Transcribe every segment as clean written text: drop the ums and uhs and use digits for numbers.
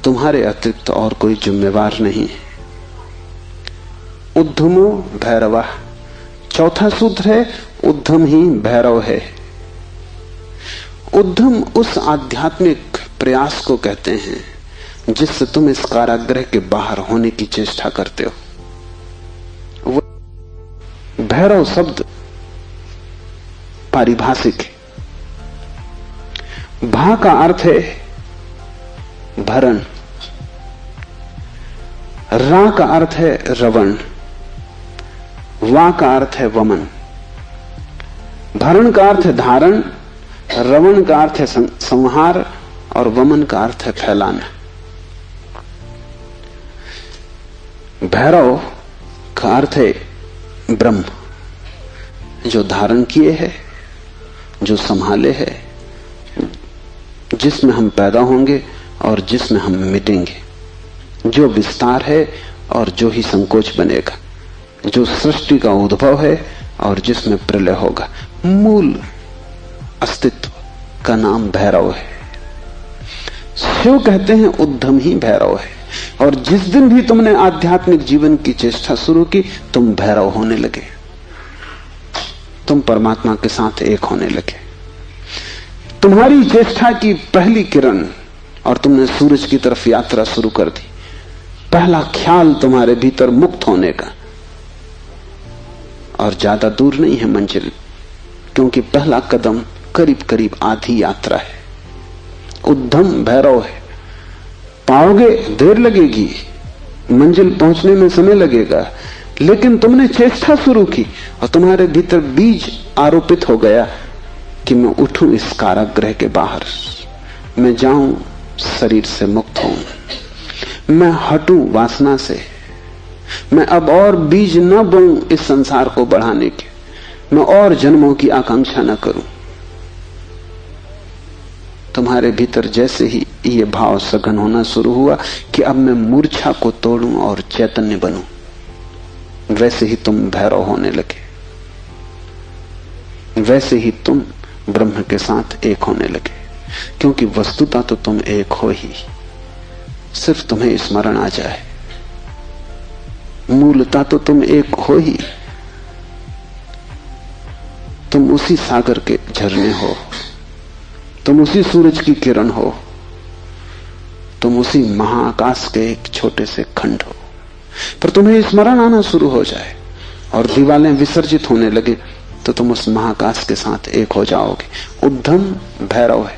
तुम्हारे अतिरिक्त और कोई जिम्मेवार नहीं है। उद्यमो भैरवा, चौथा सूत्र है उद्यम ही भैरव है। उद्यम उस आध्यात्मिक प्रयास को कहते हैं जिससे तुम इस कारागृह के बाहर होने की चेष्टा करते हो। भैरव शब्द पारिभाषिक है। भा का अर्थ है भरण, रा का अर्थ है रवण, वा का अर्थ है वमन। भरण का अर्थ है धारण, रवण का अर्थ है संहार और वमन का अर्थ है फैलाना। भैरव का अर्थ है ब्रह्म, जो धारण किए है, जो संभाले है, जिसमें हम पैदा होंगे और जिसमें हम मिटेंगे, जो विस्तार है और जो ही संकोच बनेगा, जो सृष्टि का उद्भव है और जिसमें प्रलय होगा। मूल अस्तित्व का नाम भैरव है। शिव कहते हैं उद्यम ही भैरव है। और जिस दिन भी तुमने आध्यात्मिक जीवन की चेष्टा शुरू की, तुम भैरव होने लगे, तुम परमात्मा के साथ एक होने लगे। तुम्हारी चेष्टा की पहली किरण और तुमने सूरज की तरफ यात्रा शुरू कर दी। पहला ख्याल तुम्हारे भीतर मुक्त होने का, और ज्यादा दूर नहीं है मंजिल, क्योंकि पहला कदम करीब करीब आधी यात्रा है। उद्यम भैरव है। पाओगे, देर लगेगी, मंजिल पहुंचने में समय लगेगा, लेकिन तुमने चेष्टा शुरू की और तुम्हारे भीतर बीज आरोपित हो गया कि मैं उठूं इस कारागृह के बाहर, मैं जाऊं शरीर से मुक्त हूं, मैं हटूं वासना से, मैं अब और बीज न बोऊं इस संसार को बढ़ाने के, मैं और जन्मों की आकांक्षा न करूं। तुम्हारे भीतर जैसे ही ये भाव सघन होना शुरू हुआ कि अब मैं मूर्छा को तोड़ूं और चैतन्य बनूं, वैसे ही तुम भैरव होने लगे, वैसे ही तुम ब्रह्म के साथ एक होने लगे। क्योंकि वस्तुतः तो तुम एक हो ही, सिर्फ तुम्हें स्मरण आ जाए। मूलतः तो तुम एक हो ही, तुम उसी सागर के झरने हो, तुम उसी सूरज की किरण हो, तुम उसी महाआकाश के एक छोटे से खंड हो। पर तुम्हें स्मरण आना शुरू हो जाए और दीवालें विसर्जित होने लगे तो तुम उस महाआकाश के साथ एक हो जाओगे। उद्यम भैरव है।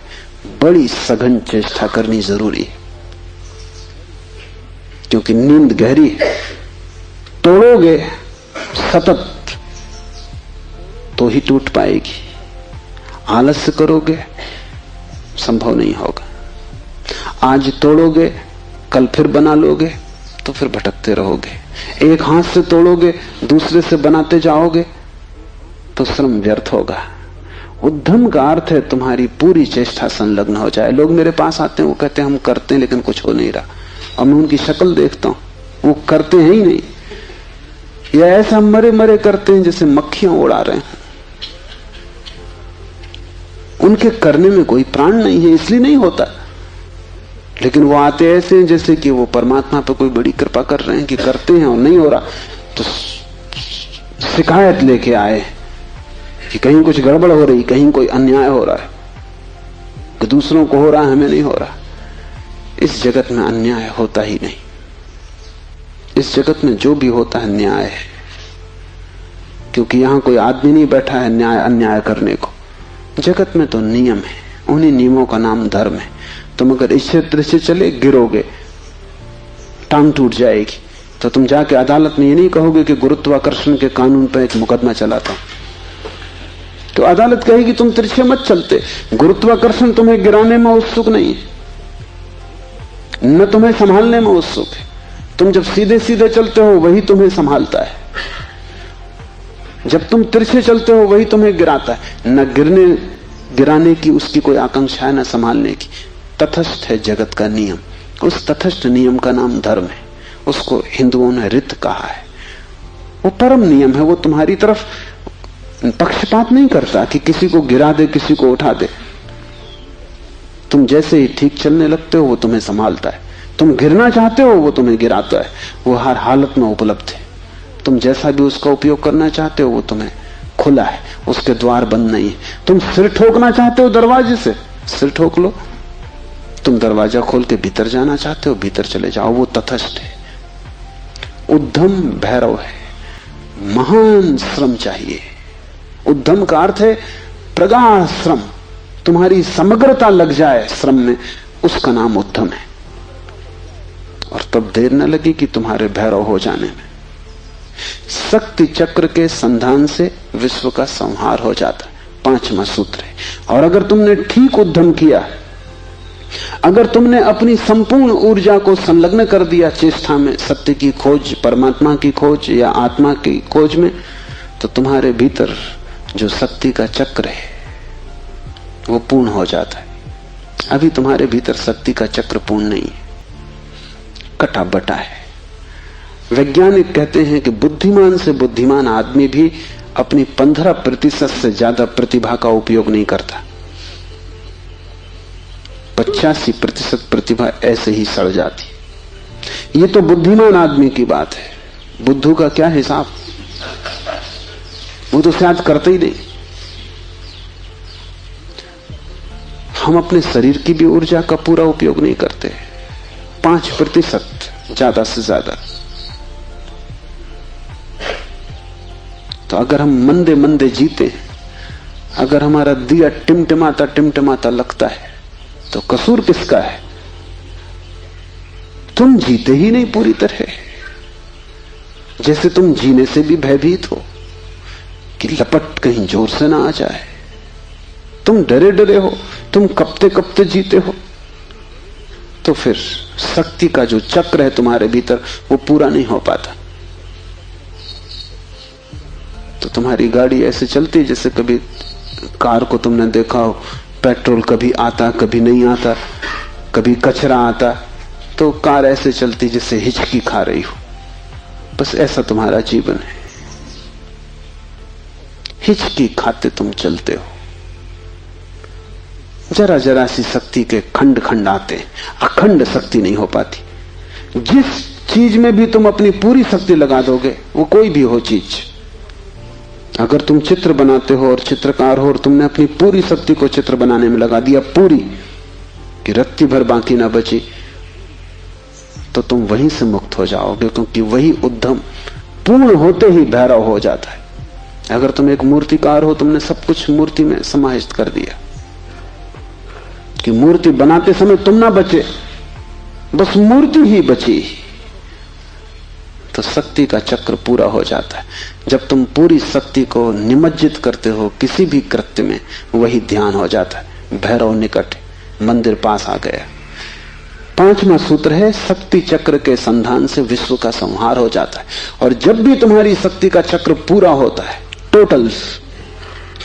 बड़ी सघन चेष्टा करनी जरूरी है, क्योंकि नींद गहरी है। तोड़ोगे सतत तो ही टूट पाएगी, आलस्य करोगे संभव नहीं होगा। आज तोड़ोगे, कल फिर बना लोगे तो फिर भटकते रहोगे। एक हाथ से तोड़ोगे, दूसरे से बनाते जाओगे तो श्रम व्यर्थ होगा। उद्यम का अर्थ है तुम्हारी पूरी चेष्टा संलग्न हो जाए। लोग मेरे पास आते हैं, वो कहते हैं हम करते हैं लेकिन कुछ हो नहीं रहा, और मैं उनकी शक्ल देखता हूं, वो करते हैं ही नहीं, या ऐसा मरे मरे करते हैं जैसे मक्खियां उड़ा रहे हैं। उनके करने में कोई प्राण नहीं है, इसलिए नहीं होता। लेकिन वो आते ऐसे हैं जैसे कि वो परमात्मा पर कोई बड़ी कृपा कर रहे हैं कि करते हैं और नहीं हो रहा, तो शिकायत लेके आए कि कहीं कुछ गड़बड़ हो रही, कहीं कोई अन्याय हो रहा है, कि दूसरों को हो रहा है, हमें नहीं हो रहा। इस जगत में अन्याय होता ही नहीं। इस जगत में जो भी होता है न्याय है, क्योंकि यहां कोई आदमी नहीं बैठा है न्याय अन्याय करने को। जगत में तो नियम है, उन्हीं नियमों का नाम धर्म है। तुम अगर इस क्षेत्र से चले, गिरोगे, टांग टूट जाएगी, तो तुम जाके अदालत में ये नहीं कहोगे कि गुरुत्वाकर्षण के कानून पर एक मुकदमा चलाता हूं, तो अदालत कहेगी तुम तिरछे मत चलते। गुरुत्वाकर्षण तुम्हें गिराने में उत्सुक नहीं है, न तुम्हें संभालने में उत्सुक है। तुम जब सीधे सीधे चलते हो वही तुम्हें संभालता है, जब तुम तिरछे चलते हो वही तुम्हें गिराता है। न गिराने की उसकी कोई आकांक्षा है, न संभालने की। तटस्थ है जगत का नियम, उस तटस्थ नियम का नाम धर्म है। उसको हिंदुओं ने रित कहा है। वो परम नियम है, वो तुम्हारी तरफ पक्षपात नहीं करता कि किसी को गिरा दे, किसी को उठा दे। तुम जैसे ही ठीक चलने लगते हो वो तुम्हें संभालता है, तुम गिरना चाहते हो, वो तुम्हें गिराता है। वो हर हालत में उपलब्ध है। तुम जैसा भी उसका उपयोग करना चाहते हो वो तुम्हें खुला है, उसके द्वार बंद नहीं है। तुम सिर ठोकना चाहते हो दरवाजे से, सिर ठोक लो। तुम दरवाजा खोल के भीतर जाना चाहते हो, भीतर चले जाओ, वो तटस्थ है। उद्यम भैरव है, महान श्रम चाहिए। उद्यम का अर्थ है प्रगाढ़ श्रम, तुम्हारी समग्रता लग जाए श्रम में, उसका नाम उद्यम है। और तब देर न लगी कि तुम्हारे भैरव हो जाने में। शक्ति चक्र के संधान से विश्व का संहार हो जाता है, 5वां सूत्र है। और अगर तुमने ठीक उद्यम किया, अगर तुमने अपनी संपूर्ण ऊर्जा को संलग्न कर दिया चेष्टा में, सत्य की खोज, परमात्मा की खोज या आत्मा की खोज में, तो तुम्हारे भीतर जो शक्ति का चक्र है वो पूर्ण हो जाता है। अभी तुम्हारे भीतर शक्ति का चक्र पूर्ण नहीं है, कटा बटा है। वैज्ञानिक कहते हैं कि बुद्धिमान से बुद्धिमान आदमी भी अपनी 15% से ज्यादा प्रतिभा का उपयोग नहीं करता। 85% प्रतिभा ऐसे ही सड़ जाती। ये तो बुद्धिमान आदमी की बात है। बुद्धू का क्या हिसाब, वो तो शायद करते ही नहीं। हम अपने शरीर की भी ऊर्जा का पूरा उपयोग नहीं करते, 5% ज्यादा से ज्यादा। तो अगर हम मंदे मंदे जीते, अगर हमारा दिया टिमटिमाता टिमटिमाता लगता है, तो कसूर किसका है? तुम जीते ही नहीं पूरी तरह। जैसे तुम जीने से भी भयभीत हो कि लपट कहीं जोर से ना आ जाए। तुम डरे डरे हो, तुम कपते कपते जीते हो। तो फिर शक्ति का जो चक्र है तुम्हारे भीतर वो पूरा नहीं हो पाता। तो तुम्हारी गाड़ी ऐसे चलती है जैसे कभी कार को तुमने देखा हो, पेट्रोल कभी आता कभी नहीं आता, कभी कचरा आता, तो कार ऐसे चलती जैसे हिचकी खा रही हो। बस ऐसा तुम्हारा जीवन है, हिचकी खाते तुम चलते हो। जरा जरा सी शक्ति के खंड खंड आते, अखंड शक्ति नहीं हो पाती। जिस चीज में भी तुम अपनी पूरी शक्ति लगा दोगे, वो कोई भी हो चीज, अगर तुम चित्र बनाते हो और चित्रकार हो और तुमने अपनी पूरी शक्ति को चित्र बनाने में लगा दिया, पूरी कि रत्ती भर बाकी ना बची, तो तुम वहीं से मुक्त हो जाओगे, क्योंकि वही उद्यम पूर्ण होते ही भैरव हो जाता है। अगर तुम एक मूर्तिकार हो, तुमने सब कुछ मूर्ति में समाहित कर दिया कि मूर्ति बनाते समय तुम ना बचे, बस मूर्ति ही बची, तो शक्ति का चक्र पूरा हो जाता है। जब तुम पूरी शक्ति को निमज्जित करते हो किसी भी कृत्य में, वही ध्यान हो जाता है। भैरव निकट, मंदिर पास आ गया। 5वां सूत्र है, शक्ति चक्र के संधान से विश्व का संहार हो जाता है। और जब भी तुम्हारी शक्ति का चक्र पूरा होता है, टोटल,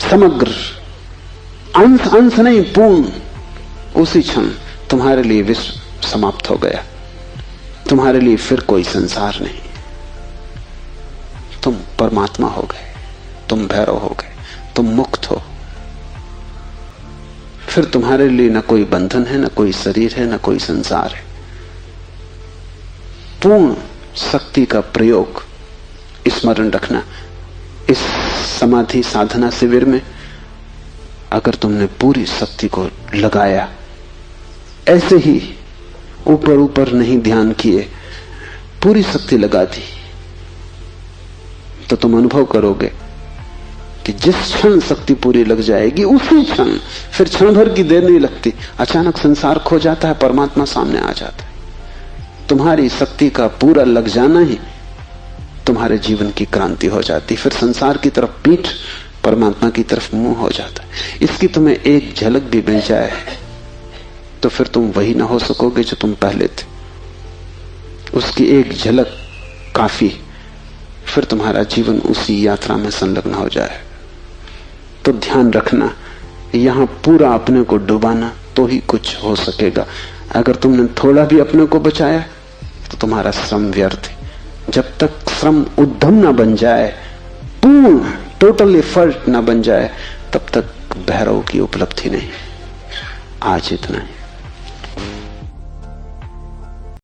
समग्र, अंश अंश नहीं, पूर्ण, उसी क्षण तुम्हारे लिए विश्व समाप्त हो गया। तुम्हारे लिए फिर कोई संसार नहीं, तुम परमात्मा हो गए, तुम भैरव हो गए, तुम मुक्त हो। फिर तुम्हारे लिए न कोई बंधन है, न कोई शरीर है, न कोई संसार है। पूर्ण शक्ति का प्रयोग स्मरण रखना। इस समाधि साधना शिविर में अगर तुमने पूरी शक्ति को लगाया, ऐसे ही ऊपर ऊपर नहीं ध्यान किए, पूरी शक्ति लगा दी, तो तुम अनुभव करोगे कि जिस क्षण शक्ति पूरी लग जाएगी, उसी क्षण, फिर क्षण भर की देर नहीं लगती, अचानक संसार खो जाता है, परमात्मा सामने आ जाता है। तुम्हारी शक्ति का पूरा लग जाना ही तुम्हारे जीवन की क्रांति हो जाती। फिर संसार की तरफ पीठ, परमात्मा की तरफ मुंह हो जाता है। इसकी तुम्हें एक झलक भी मिल जाए तो फिर तुम वही ना हो सकोगे जो तुम पहले थे। उसकी एक झलक काफी, फिर तुम्हारा जीवन उसी यात्रा में संलग्न हो जाए। तो ध्यान रखना, यहां पूरा अपने को डुबाना तो ही कुछ हो सकेगा। अगर तुमने थोड़ा भी अपने को बचाया तो तुम्हारा श्रम व्यर्थ है। जब तक श्रम उद्यम ना बन जाए, पूर्ण टोटल एफर्ट ना बन जाए, तब तक भैरव की उपलब्धि नहीं। आज इतना ही।